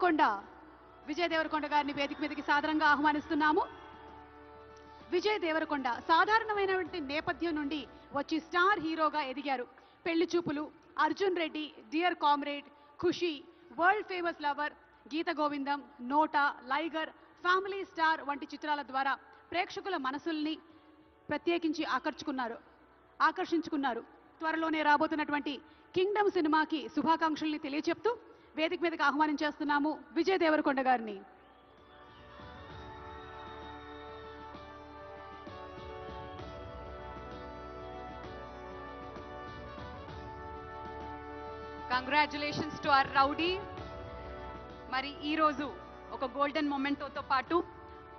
దేవరకొండ విజయ్ దేవరకొండ గారిని వేదిక మీదకి సాదరంగా ఆహ్వానిస్తున్నాము. విజయ్ దేవరకొండ సాధారణమైనటువంటి నేపథ్యం నుండి వచ్చి స్టార్ హీరోగా ఎదిగారు. పెళ్లి చూపులు, అర్జున్ రెడ్డి, డియర్ కామ్రేడ్, ఖుషి, వరల్డ్ ఫేమస్ లవర్, గీత గోవిందం, నోటా, లైగర్, ఫ్యామిలీ స్టార్ వంటి చిత్రాల ద్వారా ప్రేక్షకుల మనసుల్ని ప్రత్యేకించి ఆకర్షించుకున్నారు. త్వరలోనే రాబోతున్నటువంటి కింగ్డమ్ సినిమాకి శుభాకాంక్షల్ని తెలియచెప్తూ వేదిక మీదకి ఆహ్వానించేస్తున్నాము విజయ్ దేవరకొండ గారిని. Congratulations to our rowdy. మరి ఈ రోజు ఒక గోల్డెన్ మొమెంటోతో పాటు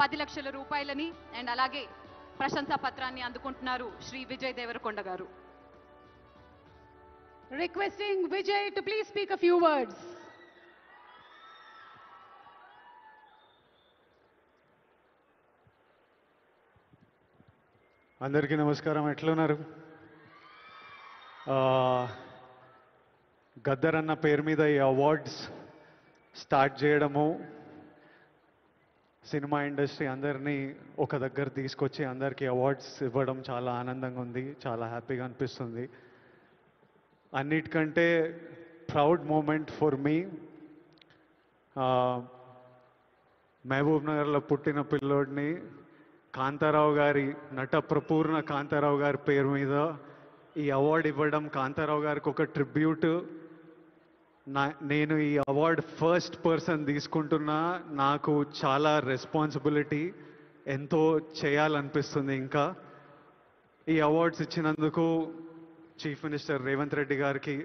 10 లక్షల రూపాయలని అండ్ అలాగే ప్రశంసా పత్రాన్ని అందుకుంటున్నారు శ్రీ విజయ్ దేవరకొండ గారు. Requesting Vijay to please speak a few words. అందరికీ నమస్కారం. ఎట్లున్నారు? గద్దర్ అన్న పేరు మీద ఈ అవార్డ్స్ స్టార్ట్ చేయడము, సినిమా ఇండస్ట్రీ అందరినీ ఒక దగ్గర తీసుకొచ్చి అందరికీ అవార్డ్స్ ఇవ్వడం చాలా ఆనందంగా ఉంది, చాలా హ్యాపీగా అనిపిస్తుంది. అన్నిటికంటే ప్రౌడ్ మూమెంట్ ఫర్ మీ, మహబూబ్ నగర్లో పుట్టిన పిల్లోడిని కాంతారావు గారి, నట ప్రపూర్ణ కాంతారావు గారి పేరు మీద ఈ అవార్డు ఇవ్వడం, కాంతారావు గారికి ఒక ట్రిబ్యూట్. నేను ఈ అవార్డు ఫస్ట్ పర్సన్ తీసుకుంటున్నా. నాకు చాలా రెస్పాన్సిబిలిటీ, ఎంతో చేయాలనిపిస్తుంది. ఇంకా ఈ అవార్డ్స్ ఇచ్చినందుకు చీఫ్ మినిస్టర్ రేవంత్ రెడ్డి గారికి,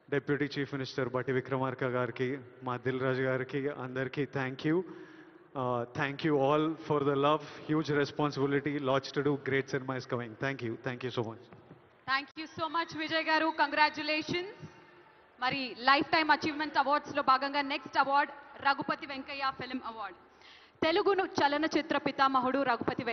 డిప్యూటీ చీఫ్ మినిస్టర్ బట్టి విక్రమార్క గారికి, మా దిల్ రాజు గారికి, అందరికీ thank you. Thank you all for the love. Huge responsibility, lots to do. Great cinema is coming. Thank you so much. Thank you so much Vijay garu, congratulations. మరి lifetime achievement awards లో భాగంగా next award Raghupathi Venkaiah film award. తెలుగును చలనచిత్ర పితామహుడు రఘుపతి వెంకయ్య